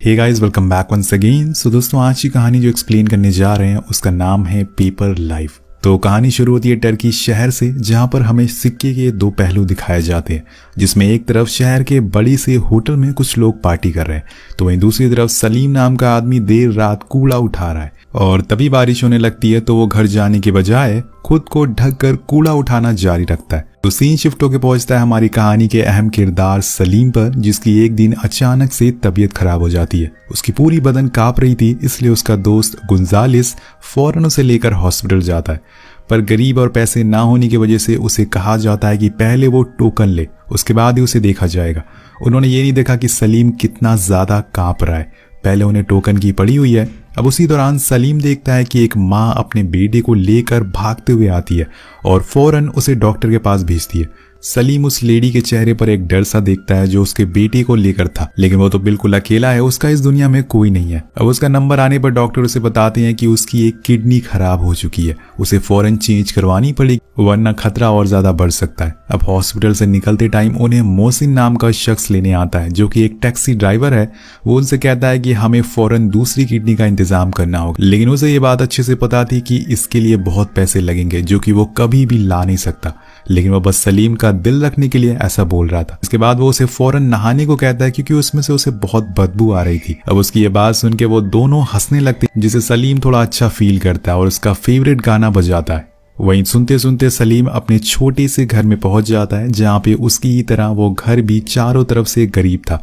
हे guys, welcome back once again. So दोस्तों, आज की कहानी जो एक्सप्लेन करने जा रहे हैं उसका नाम है पेपर लाइफ। तो कहानी शुरू होती है टर्की शहर से, जहां पर हमें सिक्के के दो पहलू दिखाए जाते हैं, जिसमें एक तरफ शहर के बड़ी से होटल में कुछ लोग पार्टी कर रहे हैं, तो वहीं दूसरी तरफ सलीम नाम का आदमी देर रात कूड़ा उठा रहा है। और तभी बारिश होने लगती है, तो वो घर जाने के बजाय खुद को ढक कर कूड़ा उठाना जारी रखता है। तो सीन शिफ्ट होकर पहुंचता है हमारी कहानी के अहम किरदार सलीम पर, जिसकी एक दिन अचानक से तबीयत खराब हो जाती है। उसकी पूरी बदन कांप रही थी, इसलिए उसका दोस्त गुंजालिस फौरन उसे लेकर हॉस्पिटल जाता है। पर गरीब और पैसे ना होने की वजह से उसे कहा जाता है कि पहले वो टोकन ले, उसके बाद ही उसे देखा जाएगा। उन्होंने ये नहीं देखा कि सलीम कितना ज्यादा कांप रहा है। पहले उन्हें टोकन की पड़ी हुई है। अब उसी दौरान सलीम देखता है कि एक माँ अपने बेटे को लेकर भागते हुए आती है और फौरन उसे डॉक्टर के पास भेजती है। सलीम उस लेडी के चेहरे पर एक डर सा देखता है जो उसके बेटे को लेकर था, लेकिन वो तो बिल्कुल अकेला है, उसका इस दुनिया में कोई नहीं है। अब उसका नंबर आने पर डॉक्टर उसे बताते हैं कि उसकी एक किडनी खराब हो चुकी है, उसे फौरन चेंज करवानी पड़ेगी, वरना खतरा और ज्यादा बढ़ सकता है। अब हॉस्पिटल से निकलते टाइम उन्हें मोहसिन नाम का शख्स लेने आता है, जो कि एक टैक्सी ड्राइवर है। वो उनसे कहता है कि हमें फौरन दूसरी किडनी का इंतजाम करना होगा, लेकिन उसे ये बात अच्छे से पता थी कि इसके लिए बहुत पैसे लगेंगे, जो कि वो कभी भी ला नहीं सकता, लेकिन वो बस सलीम का दिल रखने के लिए ऐसा बोल रहा था। इसके बाद वो उसे फौरन नहाने को कहता है, क्योंकि उसमें से उसे बहुत बदबू आ रही थी। अब उसकी ये बात सुन के वो दोनों हंसने लगते, जिसे सलीम थोड़ा अच्छा फील करता है और उसका फेवरेट गाना बजाता है। वहीं सुनते सुनते सलीम अपने छोटे से घर में पहुंच जाता है, जहां पे उसकी ही तरह वो घर भी चारों तरफ से गरीब था,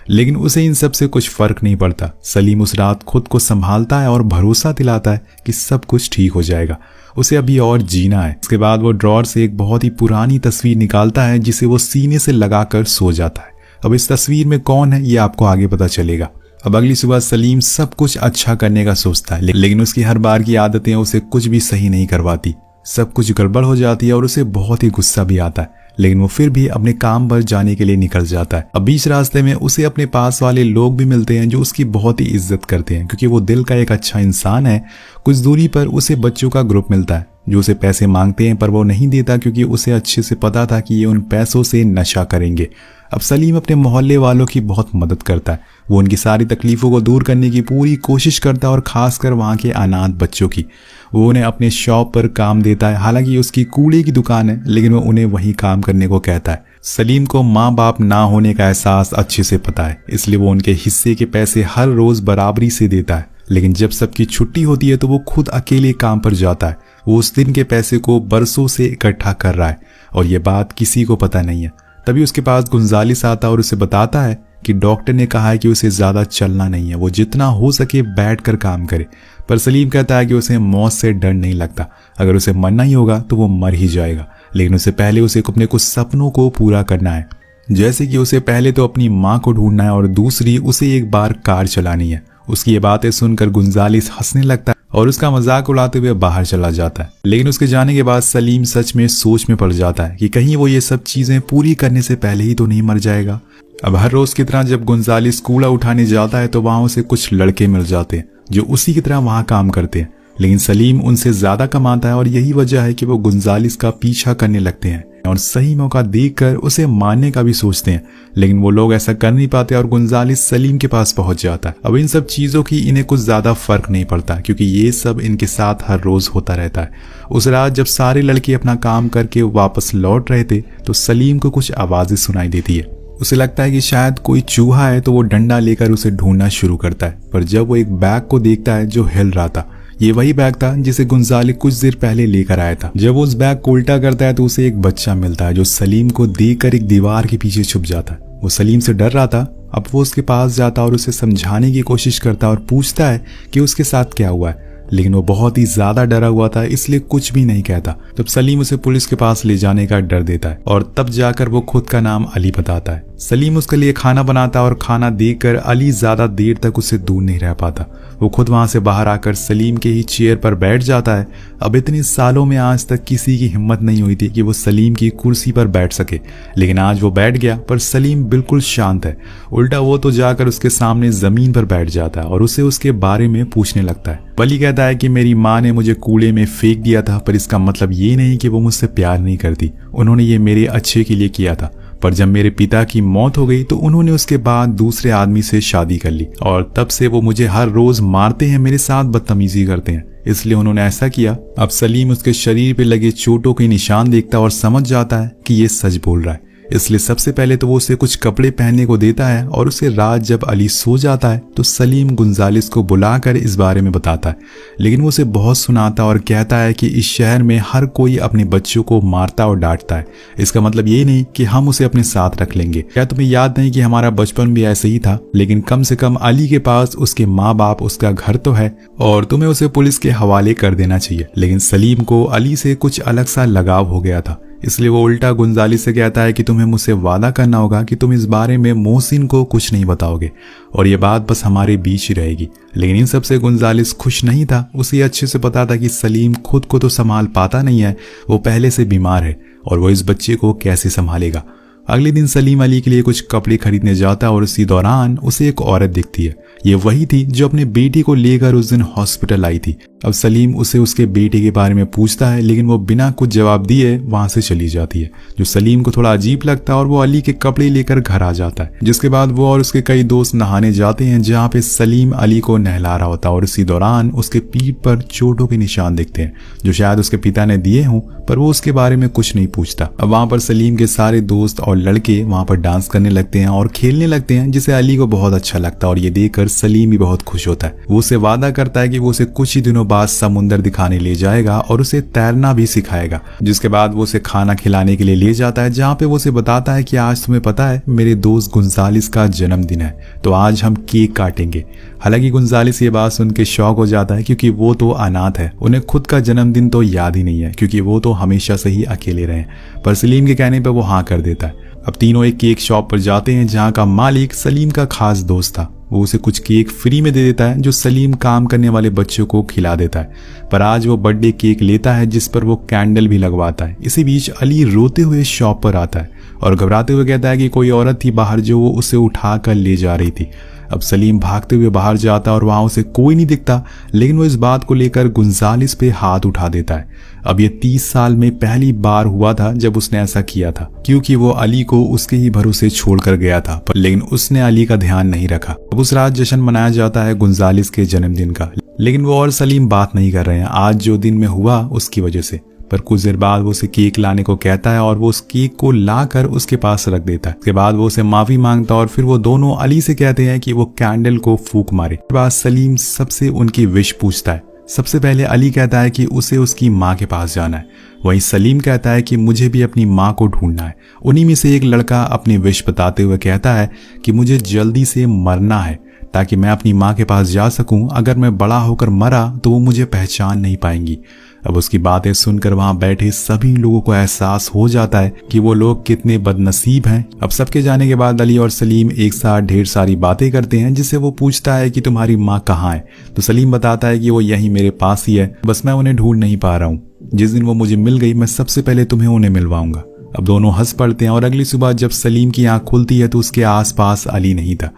लेकिन उसे इन सब से कुछ फर्क नहीं पड़ता। सलीम उस रात खुद को संभालता है और भरोसा दिलाता है कि सब कुछ ठीक हो जाएगा, उसे अभी और जीना है। इसके बाद वो ड्रॉर से एक बहुत ही पुरानी तस्वीर निकालता है, जिसे वो सीने से लगाकर सो जाता है। अब इस तस्वीर में कौन है ये आपको आगे पता चलेगा। अब अगली सुबह सलीम सब कुछ अच्छा करने का सोचता है, लेकिन उसकी हर बार की आदतें उसे कुछ भी सही नहीं करवाती। सब कुछ गड़बड़ हो जाती है और उसे बहुत ही गुस्सा भी आता है, लेकिन वो फिर भी अपने काम पर जाने के लिए निकल जाता है। अब बीच रास्ते में उसे अपने पास वाले लोग भी मिलते हैं, जो उसकी बहुत ही इज्जत करते हैं, क्योंकि वो दिल का एक अच्छा इंसान है। कुछ दूरी पर उसे बच्चों का ग्रुप मिलता है, जो उसे पैसे मांगते हैं, पर वो नहीं देता, क्योंकि उसे अच्छे से पता था कि ये उन पैसों से नशा करेंगे। अब सलीम अपने मोहल्ले वालों की बहुत मदद करता है, वो उनकी सारी तकलीफों को दूर करने की पूरी कोशिश करता है, और खासकर वहाँ के अनाथ बच्चों की। वो उन्हें अपने शॉप पर काम देता है, हालांकि उसकी कूड़े की दुकान है, लेकिन वो उन्हें वहीं काम करने को कहता है। सलीम को माँ बाप ना होने का एहसास अच्छे से पता है, इसलिए वो उनके हिस्से के पैसे हर रोज बराबरी से देता है। लेकिन जब सबकी छुट्टी होती है तो वो खुद अकेले काम पर जाता है। वो उस दिन के पैसे को बरसों से इकट्ठा कर रहा है, और ये बात किसी को पता नहीं है। तभी उसके पास गुंजालिस आता और उसे बताता है कि डॉक्टर ने कहा है कि उसे ज्यादा चलना नहीं है, वो जितना हो सके बैठकर काम करे। पर सलीम कहता है कि उसे मौत से डर नहीं लगता, अगर उसे मरना ही होगा तो वो मर ही जाएगा, लेकिन उससे पहले उसे अपने कुछ सपनों को पूरा करना है। जैसे कि उसे पहले तो अपनी माँ को ढूंढना है, और दूसरी उसे एक बार कार चलानी है। उसकी ये बातें सुनकर गुंजालिस हंसने लगता है और उसका मजाक उड़ाते हुए बाहर चला जाता है। लेकिन उसके जाने के बाद सलीम सच में सोच में पड़ जाता है कि कहीं वो ये सब चीजें पूरी करने से पहले ही तो नहीं मर जाएगा। अब हर रोज की तरह जब गुंजालिस कूड़ा उठाने जाता है, तो वहां उसे कुछ लड़के मिल जाते हैं जो उसी की तरह वहां काम करते हैं, लेकिन सलीम उनसे ज्यादा कमाता है, और यही वजह है कि वो गुंजालिस का पीछा करने लगते हैं और सही मौका देखकर उसे मारने का भी सोचते हैं, लेकिन वो लोग ऐसा कर नहीं पाते और गुंजालिस सलीम के पास पहुंच जाता है। अब इन सब चीजों की इन्हें कुछ ज्यादा फर्क नहीं पड़ता, क्योंकि ये सब इनके साथ हर रोज होता रहता है। उस रात जब सारे लड़के अपना काम करके वापस लौट रहे थे, तो सलीम को कुछ आवाजें सुनाई देती है। उसे लगता है कि शायद कोई चूहा है, तो वो डंडा लेकर उसे ढूंढना शुरू करता है। पर जब वो एक बैग को देखता है जो हिल रहा था, ये वही बैग था जिसे गुंजालिस कुछ देर पहले लेकर आया था। जब वो उस बैग को उल्टा करता है, तो उसे एक बच्चा मिलता है, जो सलीम को देखकर एक दीवार के पीछे छुप जाता है। वो सलीम से डर रहा था। अब वो उसके पास जाता और उसे समझाने की कोशिश करता और पूछता है कि उसके साथ क्या हुआ है, लेकिन वो बहुत ही ज्यादा डरा हुआ था, इसलिए कुछ भी नहीं कहता। तब सलीम उसे पुलिस के पास ले जाने का डर देता है, और तब जाकर वो खुद का नाम अली बताता है। सलीम उसके लिए खाना बनाता और खाना देकर अली ज्यादा देर तक उससे दूर नहीं रह पाता। वो खुद वहां से बाहर आकर सलीम के ही चेयर पर बैठ जाता है। अब इतने सालों में आज तक किसी की हिम्मत नहीं हुई थी कि वो सलीम की कुर्सी पर बैठ सके, लेकिन आज वो बैठ गया। पर सलीम बिल्कुल शांत है, उल्टा वो तो जाकर उसके सामने जमीन पर बैठ जाता है और उसे उसके बारे में पूछने लगता है। अली कहता है कि मेरी माँ ने मुझे कूड़े में फेंक दिया था, पर इसका मतलब ये नहीं कि वो मुझसे प्यार नहीं करती, उन्होंने ये मेरे अच्छे के लिए किया था। पर जब मेरे पिता की मौत हो गई तो उन्होंने उसके बाद दूसरे आदमी से शादी कर ली और तब से वो मुझे हर रोज मारते हैं, मेरे साथ बदतमीजी करते हैं, इसलिए उन्होंने ऐसा किया। अब सलीम उसके शरीर पे लगे चोटों के निशान देखता है और समझ जाता है कि ये सच बोल रहा है, इसलिए सबसे पहले तो वो उसे कुछ कपड़े पहनने को देता है और उसे रात जब अली सो जाता है तो सलीम गुंजालिस को बुलाकर इस बारे में बताता है, लेकिन वो उसे बहुत सुनाता और कहता है कि इस शहर में हर कोई अपने बच्चों को मारता और डांटता है, इसका मतलब ये नहीं कि हम उसे अपने साथ रख लेंगे। क्या तुम्हें याद नहीं कि हमारा बचपन भी ऐसे ही था, लेकिन कम से कम अली के पास उसके माँ बाप, उसका घर तो है और तुम्हें उसे पुलिस के हवाले कर देना चाहिए। लेकिन सलीम को अली से कुछ अलग सा लगाव हो गया था, इसलिए वो उल्टा गुंजालिस से कहता है कि तुम्हें मुझसे वादा करना होगा कि तुम इस बारे में मोहसिन को कुछ नहीं बताओगे और ये बात बस हमारे बीच ही रहेगी। लेकिन इन सब से गुंजालिस खुश नहीं था, उसे अच्छे से पता था कि सलीम खुद को तो संभाल पाता नहीं है, वो पहले से बीमार है और वो इस बच्चे को कैसे संभालेगा। अगले दिन सलीम अली के लिए कुछ कपड़े खरीदने जाता है और उसी दौरान उसे एक औरत दिखती है। ये वही थी जो अपने बेटी को लेकर उस दिन हॉस्पिटल आई थी। अब सलीम उसे उसके बेटे के बारे में पूछता है, लेकिन वो बिना कुछ जवाब दिए वहां से चली जाती है, जो सलीम को थोड़ा अजीब लगता है और वो अली के कपड़े लेकर घर आ जाता है। जिसके बाद वो और उसके कई दोस्त नहाने जाते हैं, जहाँ पे सलीम अली को नहला रहा होता है और इसी दौरान उसके पीठ पर चोटों के निशान दिखते हैं, जो शायद उसके पिता ने दिए हों, पर वो उसके बारे में कुछ नहीं पूछता। अब वहां पर सलीम के सारे दोस्त और लड़के वहां पर डांस करने लगते हैं और खेलने लगते हैं, जिसे अली को बहुत अच्छा लगता है और ये देखकर सलीम भी बहुत खुश होता है। वो उसे वादा करता है कि वो उसे कुछ ही दिनों बाद समुंदर दिखाने ले जाएगा और उसे तैरना भी सिखाएगा। जिसके बाद वो उसे खाना खिलाने के लिए ले जाता है, जहाँ पे वो उसे बताता है कि आज तुम्हें पता है मेरे दोस्त गुंजालिस का जन्मदिन है, तो आज हम केक काटेंगे। हालांकि गुंजालिस ये बात सुन के शौक हो जाता है, क्योंकि वो तो अनाथ है, उन्हें खुद का जन्मदिन तो याद ही नहीं है, क्योंकि वो तो हमेशा से ही अकेले रहे। पर सलीम के कहने पर वो हाँ कर देता है। अब तीनों एक केक शॉप पर जाते हैं, जहाँ का मालिक सलीम का खास दोस्त था। वो उसे कुछ केक फ्री में दे देता है, जो सलीम काम करने वाले बच्चों को खिला देता है। पर आज वो बर्थडे केक लेता है, जिस पर वो कैंडल भी लगवाता है। इसी बीच अली रोते हुए शॉप पर आता है और घबराते हुए कहता है कि कोई औरत थी बाहर जो वो उसे उठा कर ले जा रही थी। अब सलीम भागते हुए बाहर जाता और वहां उसे कोई नहीं दिखता, लेकिन वो इस बात को लेकर गुंजालिस पे हाथ उठा देता है। अब ये 30 साल में पहली बार हुआ था जब उसने ऐसा किया था, क्योंकि वो अली को उसके ही भरोसे छोड़कर गया था, लेकिन उसने अली का ध्यान नहीं रखा। अब उस रात जश्न मनाया जाता है गुंजालिस के जन्मदिन का, लेकिन वो और सलीम बात नहीं कर रहे हैं आज जो दिन में हुआ उसकी वजह से। पर कुछ देर बाद वो उसे केक लाने को कहता है और वो उस केक को लाकर उसके पास रख देता है। उसके बाद वो उसे माफी मांगता और फिर वो दोनों अली से कहते हैं कि वो कैंडल को फूंक मारे। उसके बाद सलीम सबसे उनकी विश पूछता है। सबसे पहले अली कहता है कि उसे उसकी माँ के पास जाना है, वहीं सलीम कहता है कि मुझे भी अपनी माँ को ढूंढना है। उन्हीं में से एक लड़का अपनी विश बताते हुए कहता है कि मुझे जल्दी से मरना है ताकि मैं अपनी माँ के पास जा सकूं। अगर मैं बड़ा होकर मरा तो वो मुझे पहचान नहीं पाएंगी। अब उसकी बातें सुनकर वहां बैठे सभी लोगों को एहसास हो जाता है कि वो लोग कितने बदनसीब हैं। अब सबके जाने के बाद अली और सलीम एक साथ ढेर सारी बातें करते हैं, जिससे वो पूछता है कि तुम्हारी माँ कहाँ है, तो सलीम बताता है कि वो यहीं मेरे पास ही है, बस मैं उन्हें ढूंढ नहीं पा रहा हूँ। जिस दिन वो मुझे मिल गई मैं सबसे पहले तुम्हें उन्हें मिलवाऊंगा। अब दोनों हंस पड़ते हैं और अगली सुबह जब सलीम की आंख खुलती है तो उसके आसपास अली नहीं था।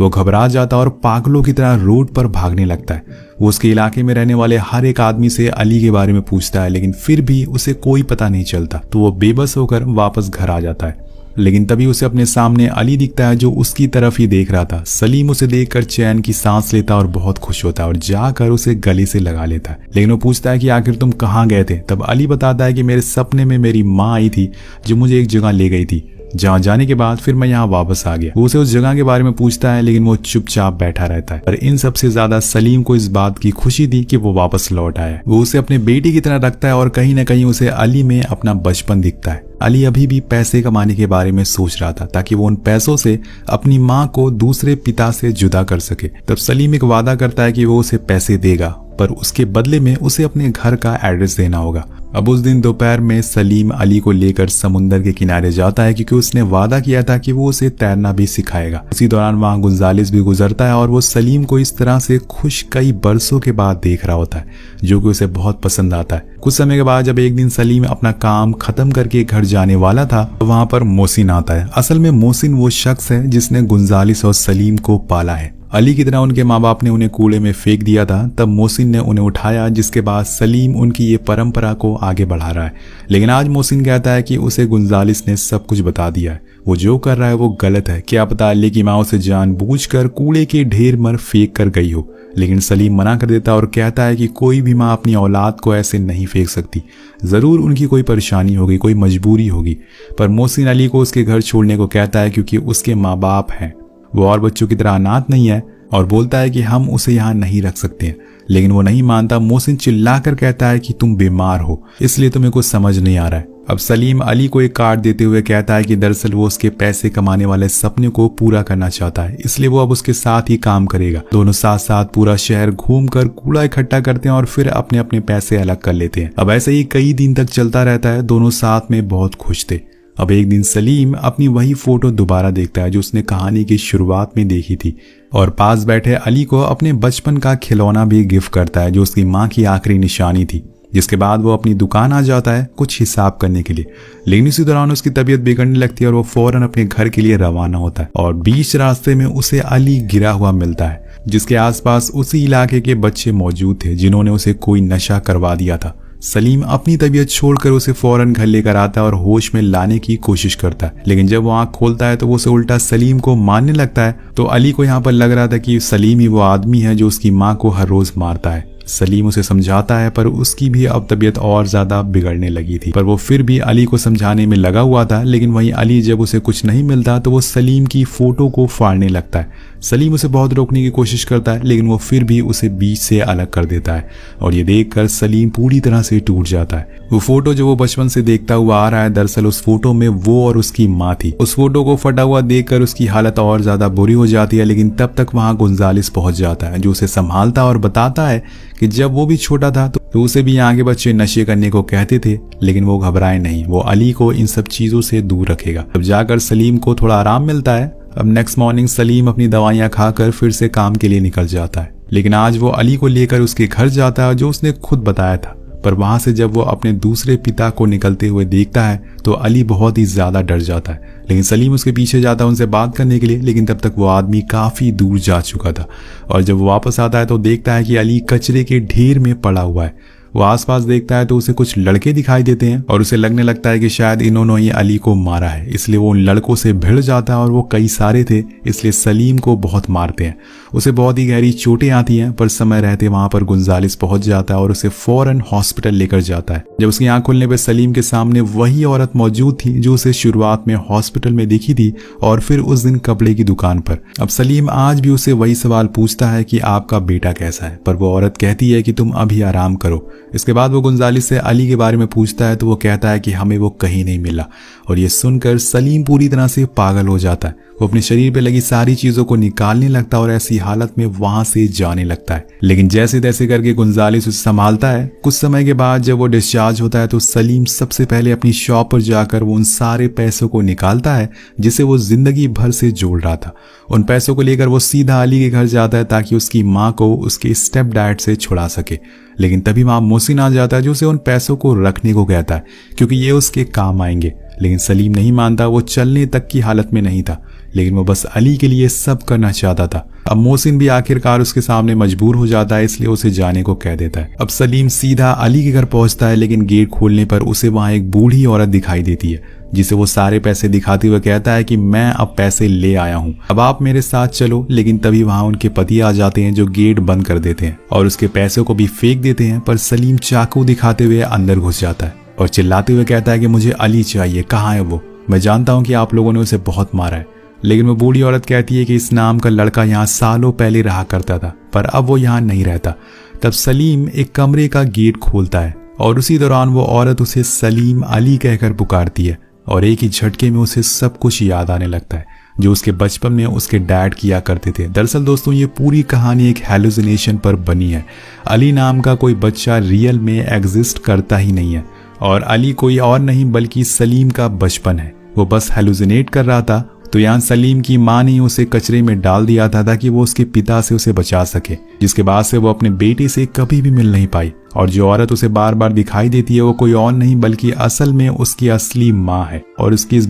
वो घबरा जाता और पागलों की तरह रोड पर भागने लगता है। वो उसके इलाके में रहने वाले हर एक आदमी से अली के बारे में पूछता है, लेकिन फिर भी उसे कोई पता नहीं चलता, तो वो बेबस होकर वापस घर आ जाता है। लेकिन तभी उसे अपने सामने अली दिखता है, जो उसकी तरफ ही देख रहा था। सलीम उसे देखकर चैन की सांस लेता और बहुत खुश होता है और जाकर उसे गले से लगा लेता है। लेकिन वो पूछता है कि आखिर तुम कहाँ गए थे। तब अली बताता है कि मेरे सपने में मेरी माँ आई थी, जो मुझे एक जगह ले गई थी, जहाँ जाने के बाद फिर मैं यहाँ वापस आ गया। वो उसे उस जगह के बारे में पूछता है, लेकिन वो चुपचाप बैठा रहता है। पर इन सबसे ज्यादा सलीम को इस बात की खुशी थी कि वो वापस लौट आया। वो उसे अपने बेटे की तरह रखता है और कहीं न कहीं उसे अली में अपना बचपन दिखता है। अली अभी भी पैसे कमाने के बारे में सोच रहा था, ताकि वो उन पैसों से अपनी माँ को दूसरे पिता से जुदा कर सके। तब सलीम एक वादा करता है कि वो उसे पैसे देगा, पर उसके बदले में उसे अपने घर का एड्रेस देना होगा। अब उस दिन दोपहर में सलीम अली को लेकर समुंदर के किनारे जाता है, क्योंकि उसने वादा किया था कि वो उसे तैरना भी सिखाएगा। उसी दौरान वहां गुंजालिस भी गुजरता है और वो सलीम को इस तरह से खुश कई बरसों के बाद देख रहा होता है, जो कि उसे बहुत पसंद आता है। कुछ समय के बाद जब एक दिन सलीम अपना काम खत्म करके घर जाने वाला था, तो वहां पर मोहसिन आता है। असल में मोहसिन वो शख्स है जिसने गुंजालिस और सलीम को पाला है। अली की तरह उनके माँ बाप ने उन्हें कूड़े में फेंक दिया था, तब मोहसिन ने उन्हें उठाया, जिसके बाद सलीम उनकी ये परंपरा को आगे बढ़ा रहा है। लेकिन आज मोहसिन कहता है कि उसे गुंजालिस ने सब कुछ बता दिया है। वो जो कर रहा है वो गलत है, क्या पता अली की माँ उसे जानबूझकर कूड़े के ढेर में फेंक कर गई हो। लेकिन सलीम मना कर देता और कहता है कि कोई भी माँ अपनी औलाद को ऐसे नहीं फेंक सकती, ज़रूर उनकी कोई परेशानी होगी, कोई मजबूरी होगी। पर मोहसिन अली को उसके घर छोड़ने को कहता है क्योंकि उसके माँ बाप हैं, वो और बच्चों की तरह अनाथ नहीं है, और बोलता है कि हम उसे यहाँ नहीं रख सकते हैं। लेकिन वो नहीं मानता। मोहसिन चिल्लाकर कहता है कि तुम बीमार हो, इसलिए तुम्हें कुछ समझ नहीं आ रहा है। अब सलीम अली को एक कार्ड देते हुए कहता है कि दरअसल वो उसके पैसे कमाने वाले सपने को पूरा करना चाहता है, इसलिए वो अब उसके साथ ही काम करेगा। दोनों साथ साथ पूरा शहर घूमकर कूड़ा इकट्ठा करते हैं और फिर अपने अपने पैसे अलग कर लेते हैं। अब ऐसे ही कई दिन तक चलता रहता है। दोनों साथ में बहुत खुश थे। अब एक दिन सलीम अपनी वही फोटो दोबारा देखता है जो उसने कहानी की शुरुआत में देखी थी, और पास बैठे अली को अपने बचपन का खिलौना भी गिफ्ट करता है जो उसकी माँ की आखिरी निशानी थी। जिसके बाद वो अपनी दुकान आ जाता है कुछ हिसाब करने के लिए। लेकिन इसी दौरान उसकी तबीयत बिगड़ने लगती है और वो फौरन अपने घर के लिए रवाना होता है। और बीच रास्ते में उसे अली गिरा हुआ मिलता है, जिसके आसपास उसी इलाके के बच्चे मौजूद थे जिन्होंने उसे कोई नशा करवा दिया था। सलीम अपनी तबीयत छोड़कर उसे फौरन घर लेकर आता है और होश में लाने की कोशिश करता है। लेकिन जब वो आंख खोलता है तो वो उसे उल्टा सलीम को मारने लगता है। तो अली को यहाँ पर लग रहा था कि सलीम ही वो आदमी है जो उसकी माँ को हर रोज मारता है। सलीम उसे समझाता है पर उसकी भी अब तबीयत और ज्यादा बिगड़ने लगी थी, पर वो फिर भी अली को समझाने में लगा हुआ था। लेकिन वहीं अली जब उसे कुछ नहीं मिलता तो वो सलीम की फोटो को फाड़ने लगता है। सलीम उसे बहुत रोकने की कोशिश करता है लेकिन वो फिर भी उसे बीच से अलग कर देता है, और ये देखकर सलीम पूरी तरह से टूट जाता है। वो फोटो जो वो बचपन से देखता हुआ आ रहा है, दरअसल उस फोटो में वो और उसकी माँ थी। उस फोटो को फटा हुआ देखकर उसकी हालत और ज्यादा बुरी हो जाती है। लेकिन तब तक वहां गुंजालिस पहुंच जाता है जो उसे संभालता और बताता है कि जब वो भी छोटा था तो उसे भी यहाँ के बच्चे नशे करने को कहते थे, लेकिन वो घबराए नहीं, वो अली को इन सब चीजों से दूर रखेगा। अब जाकर सलीम को थोड़ा आराम मिलता है। अब नेक्स्ट मॉर्निंग सलीम अपनी दवाइयां खाकर फिर से काम के लिए निकल जाता है। लेकिन आज वो अली को लेकर उसके घर जाता है जो उसने खुद बताया था। पर वहां से जब वो अपने दूसरे पिता को निकलते हुए देखता है तो अली बहुत ही ज्यादा डर जाता है। लेकिन सलीम उसके पीछे जाता है उनसे बात करने के लिए, लेकिन तब तक वो आदमी काफी दूर जा चुका था। और जब वो वापस आता है तो देखता है कि अली कचरे के ढेर में पड़ा हुआ है। वो आसपास देखता है तो उसे कुछ लड़के दिखाई देते हैं और उसे लगने लगता है कि शायद इन्होंने ही अली को मारा है, इसलिए वो उन लड़कों से भिड़ जाता है। और वो कई सारे थे इसलिए सलीम को बहुत मारते हैं। उसे बहुत ही गहरी चोटें आती हैं, पर समय रहते वहां पर गुंजालिस पहुंच जाता है और उसे फौरन हॉस्पिटल लेकर जाता है। जब उसकी आंख खुलने पर सलीम के सामने वही औरत मौजूद थी जो उसे शुरुआत में हॉस्पिटल में दिखी थी, और फिर उस दिन कपड़े की दुकान पर। अब सलीम आज भी उसे वही सवाल पूछता है कि आपका बेटा कैसा है, पर वो औरत कहती है कि तुम अभी आराम करो। इसके बाद वो गुंजालिस से अली के बारे में पूछता है तो वो कहता है कि हमें वो कहीं नहीं मिला। और ये सुनकर सलीम पूरी तरह से पागल हो जाता है। वो अपने शरीर पे लगी सारी चीजों को निकालने लगता है और ऐसी हालत में वहां से जाने लगता है। लेकिन जैसे तैसे करके गुंजालिस उसे संभालता है। कुछ समय के बाद जब वो डिस्चार्ज होता है तो सलीम सबसे पहले अपनी शॉप पर जाकर वो उन सारे पैसों को निकालता है जिसे वो जिंदगी भर से जोड़ रहा था। उन पैसों को लेकर वो सीधा अली के घर जाता है ताकि उसकी माँ को उसके स्टेप डैड से छुड़ा सके। लेकिन तभी वहां मोहसिन आ जाता है जो उसे उन पैसों को रखने को कहता है क्योंकि ये उसके काम आएंगे। लेकिन सलीम नहीं मानता। वो चलने तक की हालत में नहीं था, लेकिन वो बस अली के लिए सब करना चाहता था। अब मोहसिन भी आखिरकार उसके सामने मजबूर हो जाता है, इसलिए उसे जाने को कह देता है। अब सलीम सीधा अली के घर पहुंचता है, लेकिन गेट खोलने पर उसे वहां एक बूढ़ी औरत दिखाई देती है जिसे वो सारे पैसे दिखाते हुए कहता है कि मैं अब पैसे ले आया हूँ, अब आप मेरे साथ चलो। लेकिन तभी वहां उनके पति आ जाते हैं जो गेट बंद कर देते हैं और उसके पैसों को भी फेंक देते हैं। पर सलीम चाकू दिखाते हुए अंदर घुस जाता है और चिल्लाते हुए कहता है कि मुझे अली चाहिए, कहाँ है वो? मैं जानता हूँ कि आप लोगों ने उसे बहुत मारा है। लेकिन वो बूढ़ी औरत कहती है कि इस नाम का लड़का यहाँ सालों पहले रहा करता था, पर अब वो यहाँ नहीं रहता। तब सलीम एक कमरे का गेट खोलता है और उसी दौरान वो औरत उसे सलीम अली कहकर पुकारती है और एक ही झटके में उसे सब कुछ याद आने लगता है जो उसके बचपन में उसके डैड किया करते थे। दरअसल दोस्तों ये पूरी कहानी एक हेलुसिनेशन पर बनी है। अली नाम का कोई बच्चा रियल में एग्जिस्ट करता ही नहीं है और अली कोई और नहीं बल्कि सलीम का बचपन है। वो बस हेलुसिनेट कर रहा था। तो यहाँ सलीम की माँ ने उसे कचरे में डाल दिया था ताकि वो उसके पिता से उसे बचा सके, जिसके बाद से वो अपने बेटे से कभी भी मिल नहीं पाई। और जो औरत उसे बार बार दिखाई देती है वो कोई और नहीं बल्कि असल में उसकी असली माँ है और उसकी